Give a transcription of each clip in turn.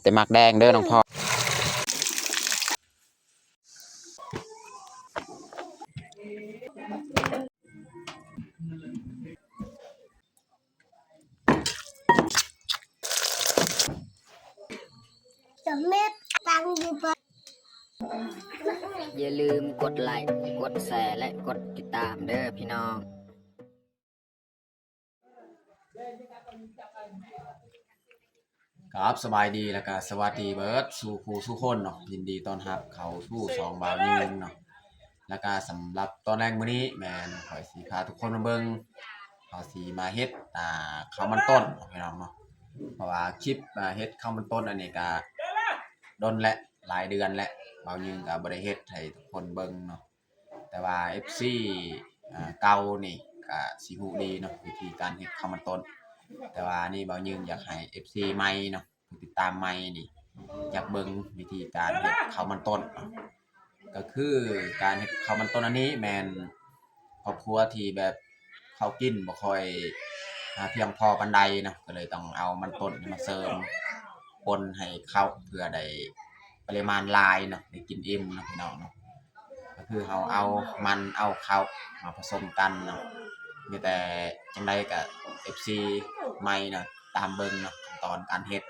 แต่มักแดงเด้อน้องพ่อจะเม็ดตังดีปะอย่าลืมกดไลค์กดแชร์และกดติดตามเด้อพี่น้องครับสบายดีแล้วก็สวัสดีเบิร์ดสู่ครูสู่คนเนาะยินดีต้อนรับเขาสู่สองบาวยืนเนาะแล้วก็สำหรับตอนแรกมื้อนี้แมนขอยสีพาทุกคนมาเบิ่งเขาสีมาเฮ็ดข้าวมันต้นพี่น้องเนาะเพราะว่าคลิปเฮ็ดข้าวมันต้นอันนี้ก็ดนและหลายเดือนและบาวยืนก็บ่ได้เฮ็ดให้ทุกคนเบิ่งเนาะแต่ว่า FC เก่านี่ก็สิฮู้ดีเนาะวิธีการเฮ็ดข้าวมันต้นแต่ว่านี่บาวยืนอยากให้ FC ใหม่เนาะผู้ติดตามใหม่นี่อยากเบิ่งวิธีการเฮ็ดข้าวมันต้นเนาะก็คือการเฮ็ดข้าวมันต้นอันนี้แม่นครอบครัวที่แบบข้าวกินบ่ค่อยเพียงพอปานใดนะก็เลยต้องเอามันต้นมาเสริมปนให้เข้าเพื่อได้ปริมาณหลายเนาะได้กินอิ่มเนาะพี่น้องเนาะก็คือเราเอามันเอาข้าวมาผสมกันเนาะมีแต่จังได๋ก็ FC ใหม่เนาะตามเบิ่งเนาะขั้นตอนการเฮ็ด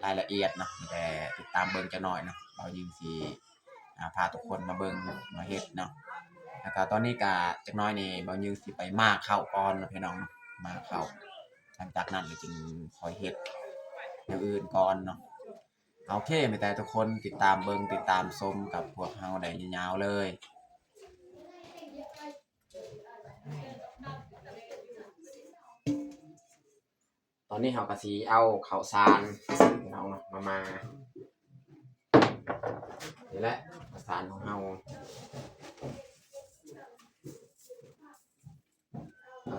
รายละเอียดเนาะแต่ติดตามเบิ่งจักหน่อยเนาะเรายิงสิพาทุกคนมาเบิ่งมาเฮ็ดเนาะแล้วก็ตอนนี้ก็จักหน่อยนี่บ่ยิงสิไปมาเข้าก่อนเนาะพี่น้องเนาะมาเข้าหลังจากนั้นก็จึงค่อยเฮ็ดอย่างอื่นก่อนเนาะโอเคมีแต่ทุกคนติดตามเบิ่งติดตามชมกับพวกเฮาได้ยาวๆเลยตอนนี้เราก็สิเอาข้าวสารเอาเนาะมานี่แหละข้าวสารของเรา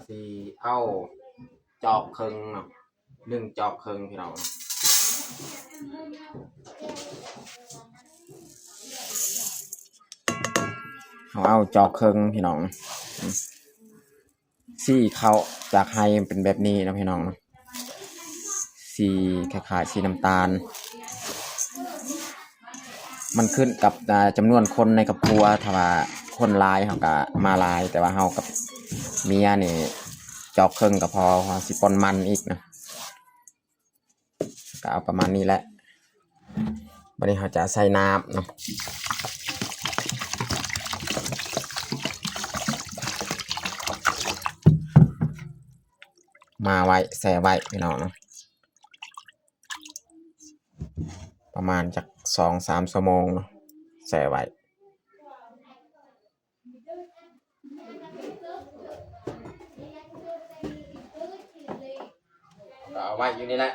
สิเอาจอบครึ่งเนาะ1จอบครึ่งพี่น้องเอาจอบครึ่งพี่น้องสีเขาจากไฮเป็นแบบนี้นะพี่น้องสีคล้ายๆสีน้ำตาลมันขึ้นกับจำนวนคนในครอบครัวถ้าว่าคนหลายเขาก็มาหลายแต่ว่าเฮากับเมียนี่จอกครึ่งก็พอสิปนมันอีกนะก็เอาประมาณนี้แหละวันนี้เขาจะใส่น้ำเนาะมาไว้แช่ไว้พี่น้องเนาะประมาณจาก2-3 ชั่วโมงเนาะแช่ไว้ก็เอาไว้อยู่นี่แหละ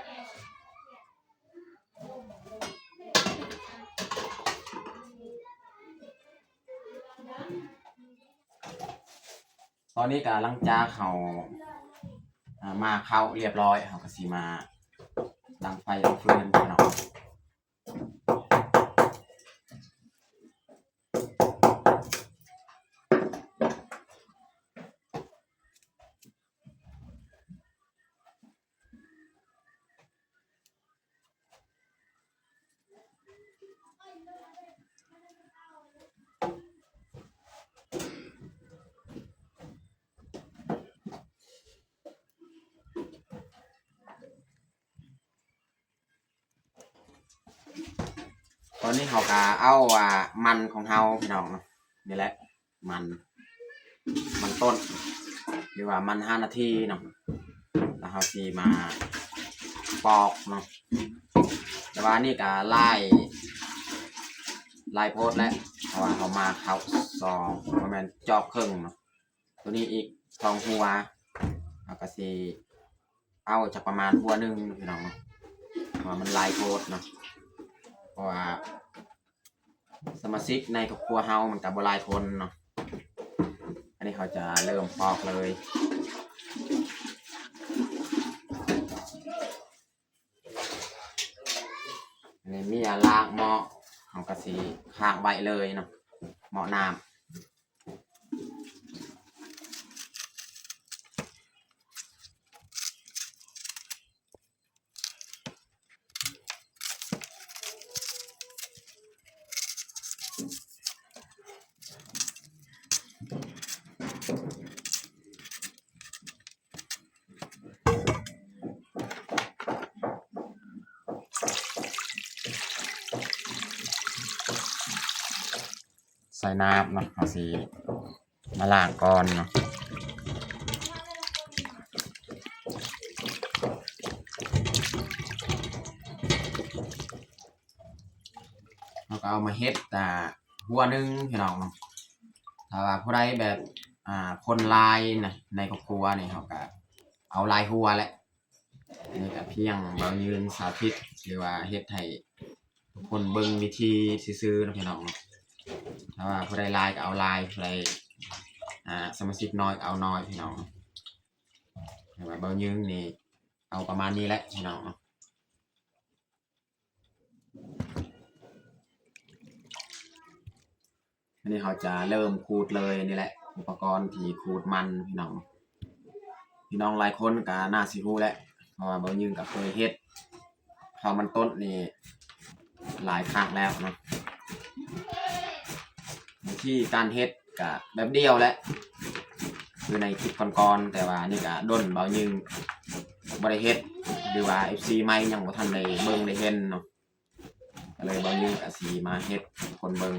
ตอนนี้ก็หลังจากเขามาเข้าเรียบร้อยเขาก็สิมาดังไฟดังฟืนเนาะตอนนี้เขาก็เอามันของเขาพี่น้องเนาะนี่แหละมันต้นหรือว่ามัน5 นาทีเนาะแล้วเขาสิมาปอกเนาะแต่ว่านี่ก็ไล่โพดแล้วเพราะว่าเขามาเข้า2ประมาณจอกครึ่งเนาะตัวนี้อีก2 หัวเขาก็สิเอาจากประมาณหัวนึงพี่น้องเนาะว่ามันไล่โพดเนาะเพราะว่าสมาชิกในครอบครัวเฮามันก็บ่หลายคนเนาะอันนี้เขาจะเริ่มปอกเลยอันนี้มีล้างหม้อเขาก็สิค้างไว้เลยเนาะหม้อน้ำ ส่น้ำเนาะเอาสีมาล้างก่อนเนาะเราก็เอามาเฮ็ดหัวนึงพี่น้องเนาะถ้าว่าผู้ใดแบบคนลายนะในครอบครัวนี่เขาก็เอาลายหัวแหละนี่ก็เพียงบางยืนสาธิตหรือว่าเฮ็ดให้ทุกคนเบิ่งวิธีซื้อๆนะพี่น้องถ้าว่าผู้ใดลายก็เอาลายผู้ใดสมาชิกน้อยก็เอาน้อยพี่น้องแต่ว่าบางยืนนี่เอาประมาณนี้แหละพี่น้องอันนี้เขาจะเริ่มขูดเลยนี่แหละอุปกรณ์ที่ขูดมันพี่น้องหลายคนก็น่าสิรู้แหละเพราะว่าบางยืนก็เคยเฮ็ดข้าวมันต้นนี่หลายครั้งแล้วเนาะวิธีการเฮ็ดก็แบบเดียวแหละคือในคลิปก่อนๆแต่ว่านี่ก็ด้นบางยืนบ่ได้เฮ็ดหรือว่า FC ใหม่ยังบ่ทันได้เบิ่งได้เห็นเนาะก็เลยบางยืนก็สิมาเฮ็ดคนเบิ่ง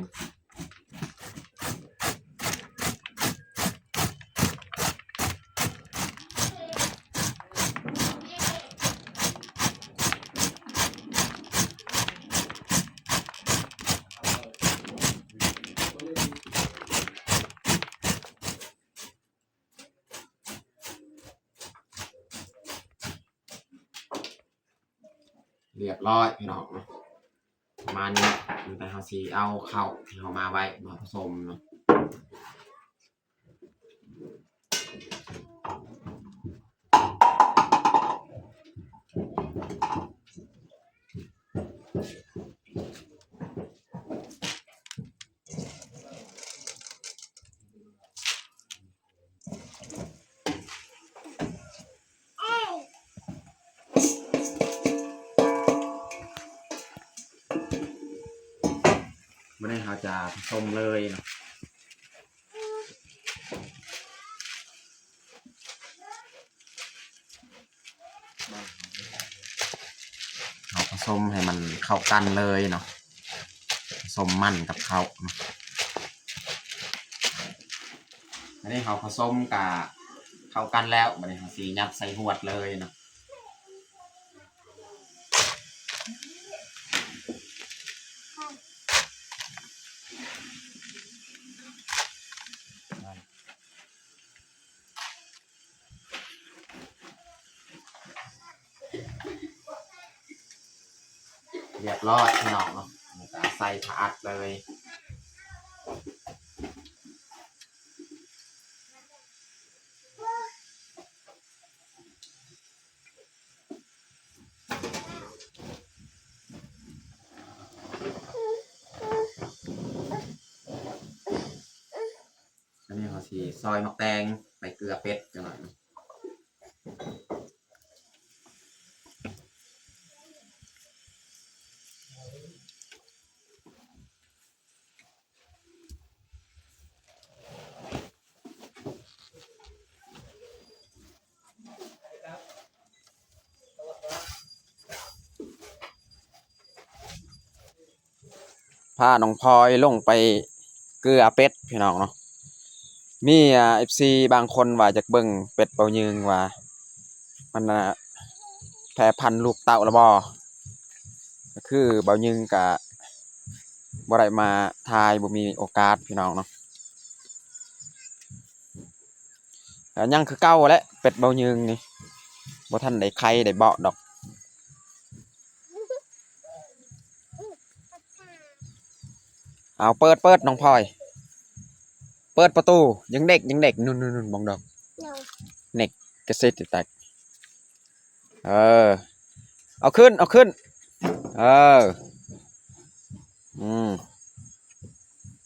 เรียบร้อยพี่น้องเนาะประมาณนี้แต่เขาสิเอาเข้าวที่เขามาไว้มาผสมเนาะไม่ได้เขาจะผสมเลยเนาะเขาผสมให้มันเข้ากันเลยเนาะผสมมันกับเขาเนาะอันนี้เขาผสมกับเข้ากันแล้วบัดนี้เขาสียัดใส่หวดเลยเนาะเรียบร้อยพี่น้องเนาะใส่ถาดเลยอันนี้เขาสีซอยมะแตงใส่เกลือเป็ดจังหน่อยพาน้องพลอยลงไปเกลือเป็ดพี่น้องเนาะมีFC บางคนว่าจากเบิ่งเป็ดเป่ายืงว่ามันแพร่พันธุ์ลูกเต่าละบ่ก็คือเป่ายืงกะบ่ได้มาทายบ่มีโอกาสพี่น้องเนาะยังคือเก่าแหละเป็ดเป่ายืงนี่บ่ทันได้ไข่ได้เบาะดอกเอาเปิดน้องพลอยเปิดประตูยังเด็กนู่นมองดอกเน็กกระซิบแตกเอาขึ้น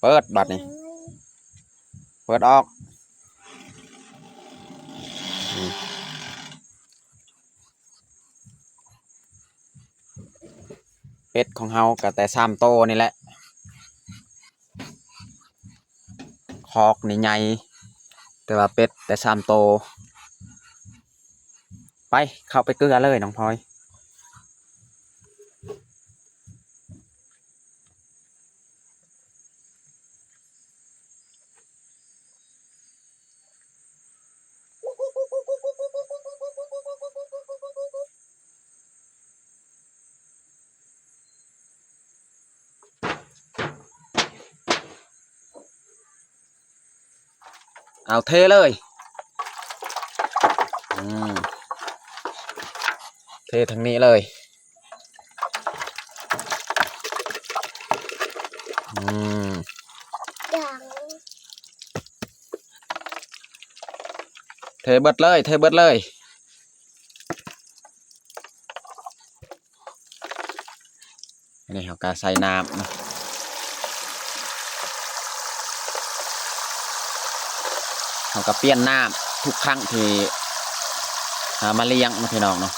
เปิดบัดนี่เปิดออกเป็ดของเฮาก็แต่3โตนี่แหละคอกนี่ใหญ่แต่ว่าเป็ดแต่3โตไปเข้าไปเกลือเลยน้องพลอย เอาเทเลยเททางนี้เลยอย่าง เทเบิดเลยเทเบิดเลยอันนี้เขาก็ใส่น้ำนะเขาก็เปลี่ยนน้ำทุกครั้งที่มาเลี้ยงนะพี่น้องเนาะ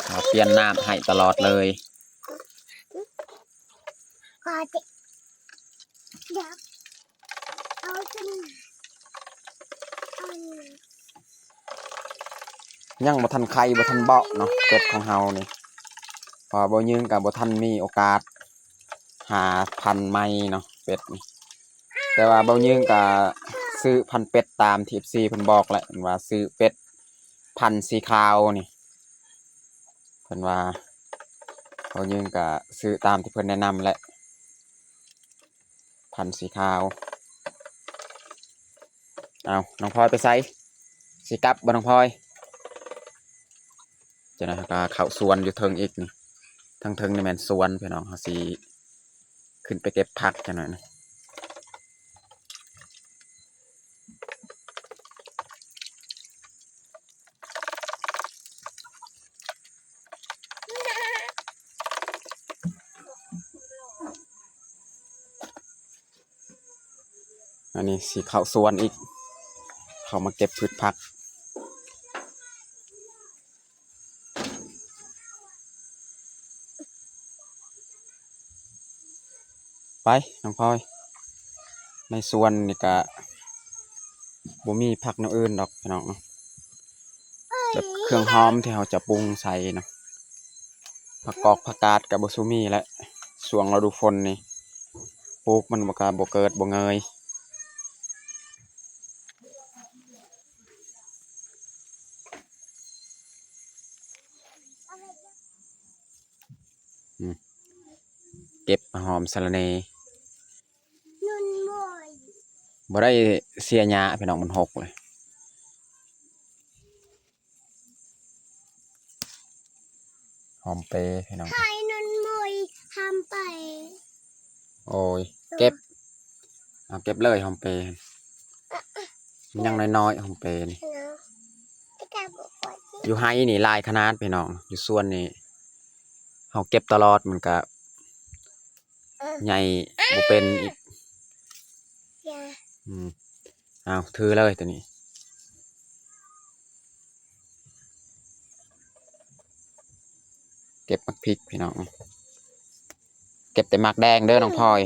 เขาเปลี่ยนน้ำให้ตลอดเลยก็จะอยากเอาขึ้นยังบ่ทันไข่บ่ทันเบาะเนาะเป็ดของเฮานี่พอบ่ยืงกับบ่ทันมีโอกาสหาพันธุ์ใหม่เนาะเป็ดนี่แต่ว่าบ่ยืงก็ซื้อพันธุ์เป็ดตามที่ FC เพิ่นบอกแหละว่าซื้อเป็ดพันธุ์สีขาวนี่เพิ่นว่าบ่ยืงก็ซื้อตามที่เพิ่นแนะนำแหละพันธุ์สีขาวเอาน้องพลอยไปใส่สิกลับบ่น้องพลอยจะนะก็เข้าสวนอยู่เทิงอีกนี่ทางเทิงนี่แม่นสวนพี่น้องเฮาสิขึ้นไปเก็บผักจังหน่อยนะอันนี้สิเข้าสวนอีกเข้ามาเก็บพืชผักไปน้องพลอยในสวนนี่ก็บ่มีผักแนวอื่นดอกพี่น้องเนาะแบบเครื่องหอมที่เราจะปรุงใส่เนาะผักกอกผักกาดกับบ่ซุมีและช่วงฤดูฝนนี่ปลูกมันบ่เกิดบ่เงยเก็บหอมสะระเนนุ่นมอย บ่ได้เสียหญ้าพี่น้องมันหกเลยหอมเปรย์พี่น้อง ให้นุ่นมอยทำไป โอ้ยเก็บเอาเก็บเลยหอมเปรย์มันยังน้อยๆหอมเปรย์นี่ เนาะที่แกบอกว่าที่ อยู่ไฮนี่หลายขนาดพี่น้องอยู่ส่วนนี่เฮาเก็บตลอดมันก็ใหญ่บ่เป็นอีก อย่า เอาถือเลยตัวนี้เก็บมักพริกพี่น้องเก็บแต่หมากแดงเด้อน้องพลอย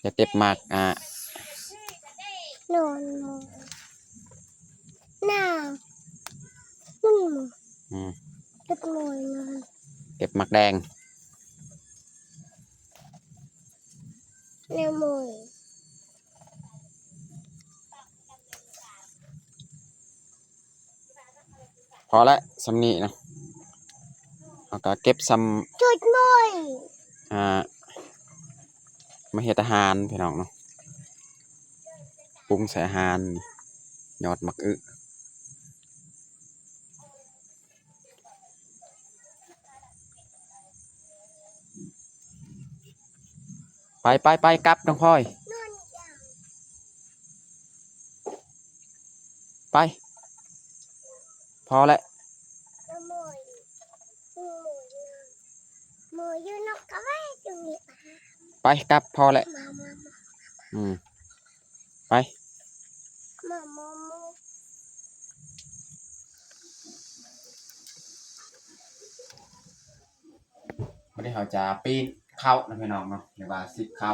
จะเก็บหมากนอนหนาวนุ่นเก็บมอยมา เก็บหมากแดงแนวมอย พอละสำนีนะเอาก็เก็บซ้จุดมอย ำมาเฮ็ดอาหารพี่น้องเนาะปรุงใส่อาหารยอดมักอึไปกลับน้องพลอยนุ่นอย่าง ไปพอละแนวมอยมอยอยู่นอกก็ไม่ตรงนี้ ไปกลับพอละมาไปมา วันนี้เขาจะปีนเข้านะพี่น้องเนาะหรือว่าสิบเข้า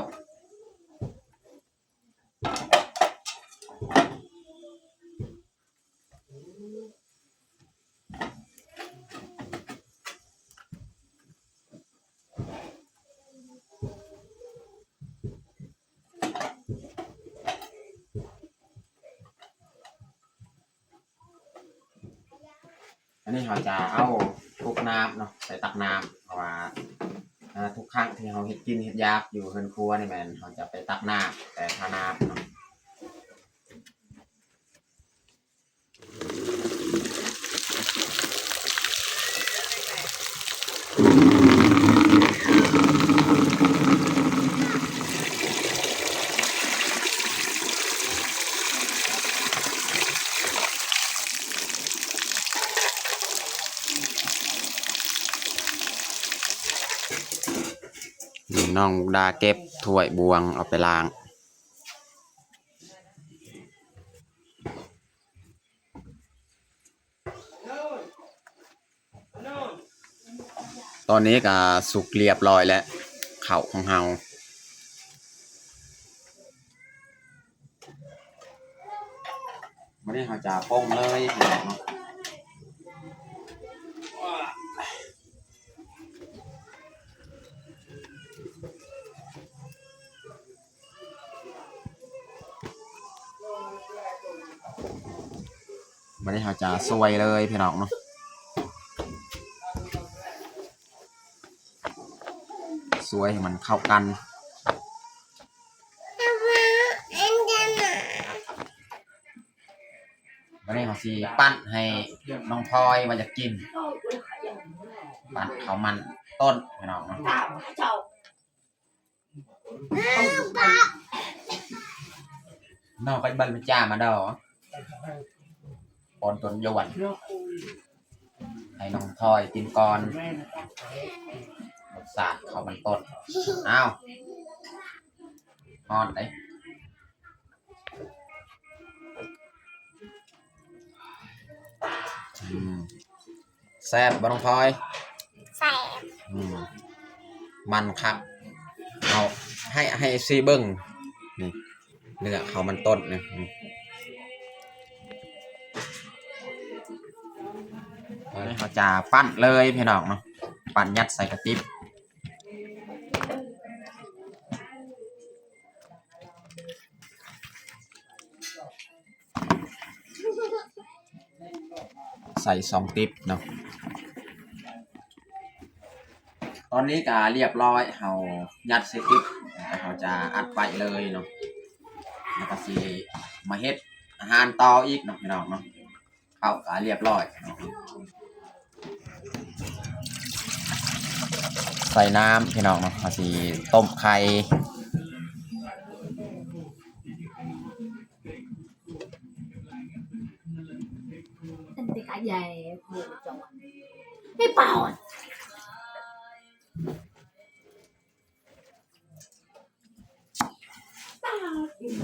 อันนี้เขาจะเอาทุกน้ำเนาะใส่ตักน้ำเพราะว่าทุกครั้งที่เขาเห็ดกินเห็ดยากอยู่เฮือนครัวนี่แมนเขาจะไปตักน้ำแต่ถ้าน้ำเนาะ นี่น้องมุกดาเก็บถ้วยบวงเอาไปล้างตอนนี้ก็สุกเรียบร้อยแล้วข้าวของเฮาวันนี้เราจะป้งเลยวันนี้เราจะซวยเลยพี่น้องเนาะซวยให้มันเข้ากันวันนี้เขาสิปั้นให้น้องพลอยมันจะกินปั้นเขามันต้นพี่น้องเนาะน้องไปบันไปจ้ามาดอปอนต้นยวนให้น้องพลอยกินก่อนรสชาติเขามันต้นอ้าวฮอนเลยแซ่บบ่น้องพลอยแซ่บมันครับเอาให้ซีเบิ้งนี่เนื้อเขามันต้นนะเขาจะปั้นเลยพี่น้องเนาะปั้นยัดใส่กระติบใส่2 ติ๊บเนาะตอนนี้ก็เรียบร้อยเรายัดใส่ติ๊บเราจะอัดไปเลยเนาะแล้วก็สิมาเฮ็ดอาหารต่ออีกเนาะพี่น้องเนาะเข้าก็เรียบร้อยเนาะใส่น้ำพี่น้องเนาะเราสิต้มไข่ใหญ่ผูกจังหวะไม่เป่า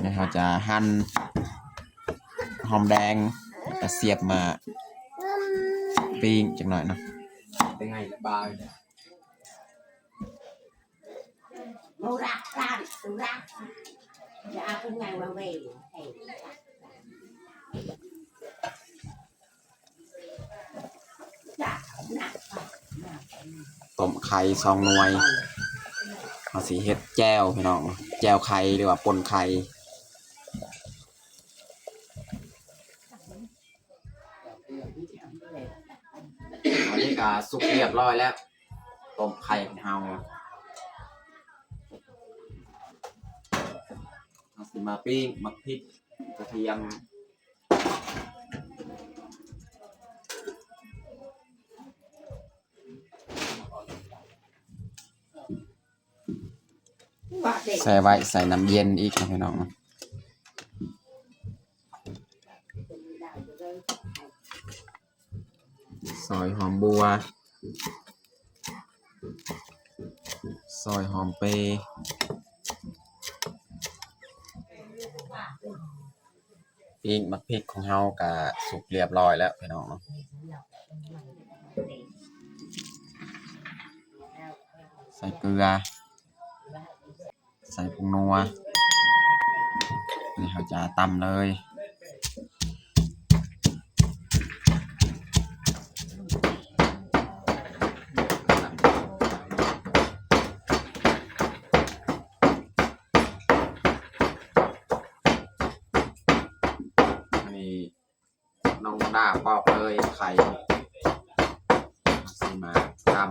แล้วเราจะหั่นหอมแดงจะเสียบมาปิ้งจังหน่อยเนาะเป็นไงบ้างเรารักกันเรารักจะเอาเป็นไงวะเว้ยต้มไข่2 หน่วยเอาสีเฮ็ดแจ่วพี่น้องแจ่วไข่หรือว่าป่นไข่อันนี้ก็สุกเรียบร้อยแล้วต้มไข่ของเฮาเอาสิมาปิ้งมักพริกกระเทียมใส่ไว้ใส่น้ำเย็นอีกนะพี่น้องซอยหอมบัวซอยหอมเปย์ปิ้งมักพริกของเฮาก็สุกเรียบร้อยแล้วพี่น้องใส่เกลือใส่ผงนัวนี่เขาจะตำเลยนี่น้องด้าปอกเลยไข่สิมาตำ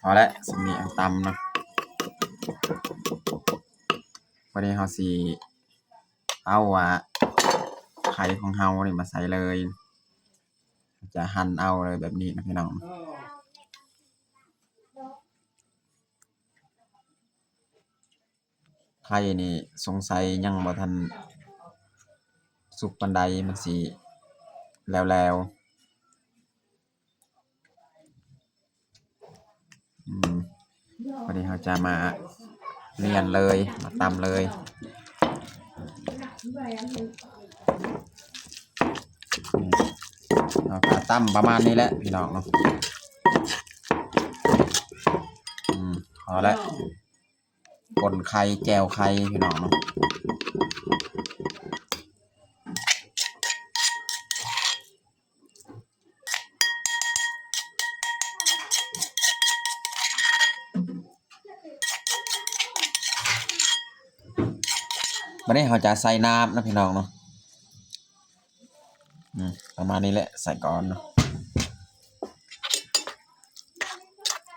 พอแล้วสมีอันตำเนาะวันนี้เขาสิเอาไข่ของเฮานี่มาใส่เลยจะหั่นเอาเลยแบบนี้นะพี่น้อง ไข่นี่สงสัยยังบ่ทันสุกปานใดมันสิแล้ววันนี้เราจะมาเรียนเลยมาตำเลยเราก็ตำประมาณนี้แหละพี่น้องเนาะพอแล้วป่นไข่แจวไข่พี่น้องเนาะวันนี้เราจะใส่น้ำนะพี่น้องเนาะประมาณนี้แหละใส่ก่อนเนาะ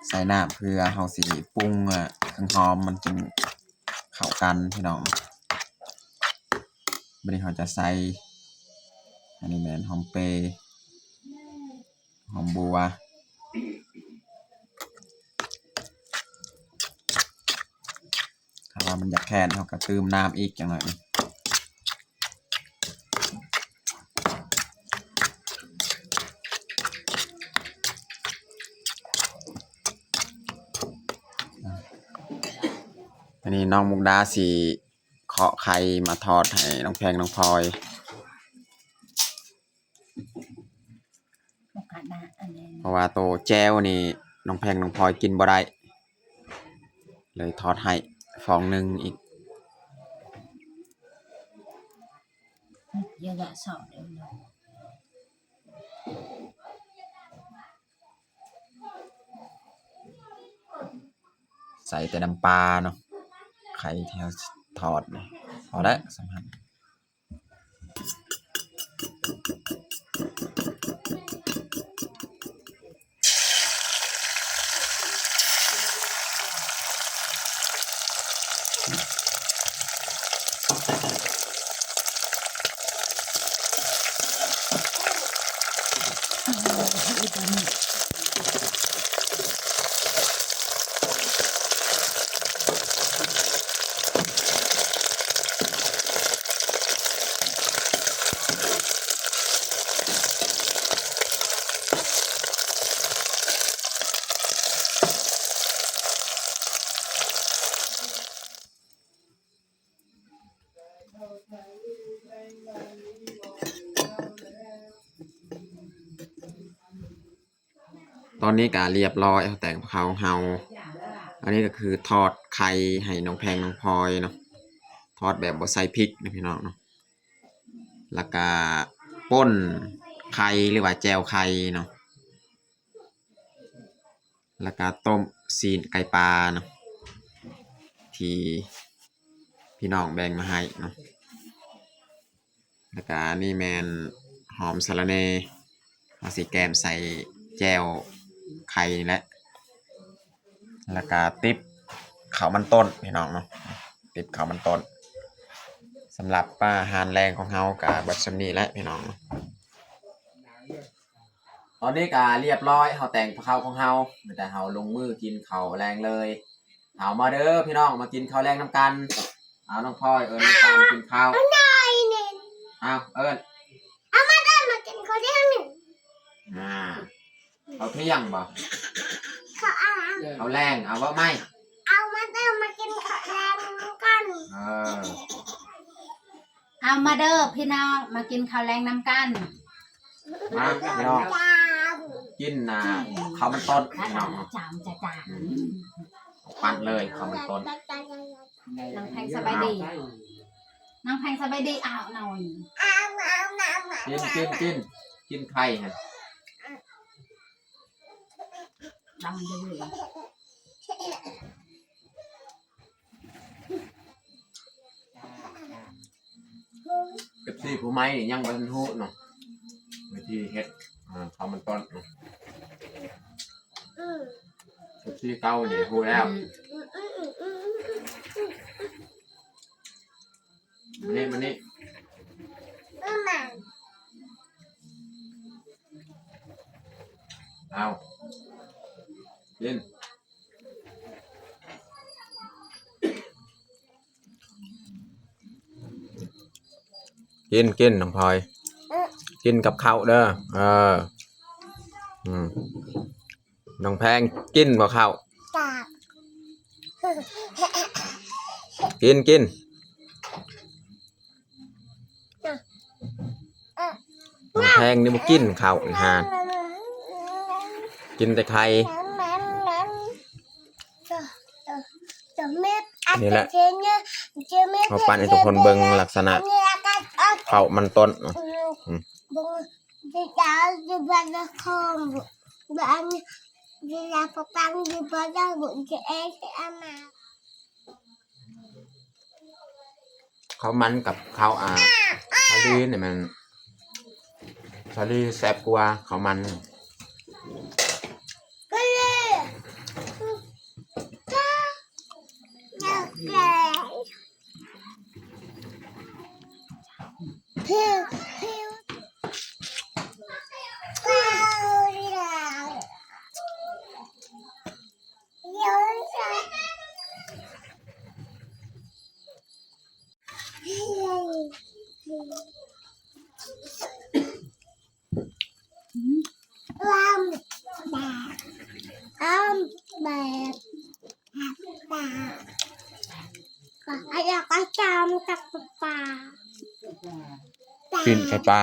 ใส่น้ำเพื่อเราสิปรุงเครื่องหอมมันจึงเข้ากันพี่น้องวันนี้เราจะใส่อันนี้แม่นหอมเปรย์หอมบัวถ้าว่ามันอยากแค้นเราก็เติมน้ำอีกอย่างหน่อยอันนี้น้องมุกดาสีเคาะไข่มาทอดให้น้องแพงน้องพลอยเพราะว่าโตแจ้วนี่น้องแพงน้องพลอยกินบ่ได้เลยทอดให้ฟองหนึ่งอีกเยอะแยะสอบเลยใส่แต่น้ำปลาเนาะไข่ที่เราทอดเนี่ยพอแล้วสำคัญตอนนี้ก็เรียบร้อยแต่งข้าวเฮาอันนี้ก็คือทอดไข่ให้น้องแพงน้องพลอยเนาะทอดแบบบ่ใส่พริกนะพี่น้องเนาะแล้วก็ป่นไข่หรือว่าแจวไข่เนาะแล้วก็ต้มซีนไก่ปลาเนาะที่พี่น้องแบ่งมาให้เนาะแล้วก็นี่แมนหอมสะระเนเอาสีแกมใส่แจวไข่นี่แหละแล้วก็ติ๊บข้าวมันต้นพี่น้องเนาะติ๊บข้าวมันต้นสำหรับอาหารแรงของเฮากับบัดซำนี้และพี่น้องตอนนี้ก็เรียบร้อยเฮาแต่งข้าวของเฮาแต่เฮาลงมือกินข้าวแรงเลยเอามาเด้อพี่น้องมากินข้าวแรงนำกันเอาน้องพลอยน้องตามกินข้าวเอามากินข้าวเที่ยงหนึ่งเอาเที่ยงบ่ข้าวอะไร เอาแรงเอาว่าไม่เอามากินข้าวแรงกัน เอามาเด้อพี่น้องมากินข้าวแรงน้ำกันมาพี่น้องกินข้าวมันต้นพี่น้องจามจะจาม ปั่นเลยข้าวมันต้นน้องแพงสบายดีน้องแพงสบายดีอ้าวหน่อยกินไข่ฮะดังเลยFC ผู้ไม้ยังบ่ทันฮู้เนาะวิธีเฮ็ดข้าวมันต้นเนาะFC เก่านี่ฮู้แล้วมานี่เอากิน กินน้องพลอยกินกับข้าวเด้อน้องแพงกินบ่ข้าว จับ กินน้องแพงนี่บ่กินข้าวอีห่ากินแต่ไข่นี่แหละเอาปั่นให้ทุกคนเบิ่งลักษณะข้าวมันต้นdi dalam di bawah kom, banyak di lapang di bawah bukan anak. ข้าวมันกับข้าวสาลีเนี่ยมันสาลีแซ่บกว่าข้าวมัน Ada kacang tak papa. ปิ้งไข่ปลา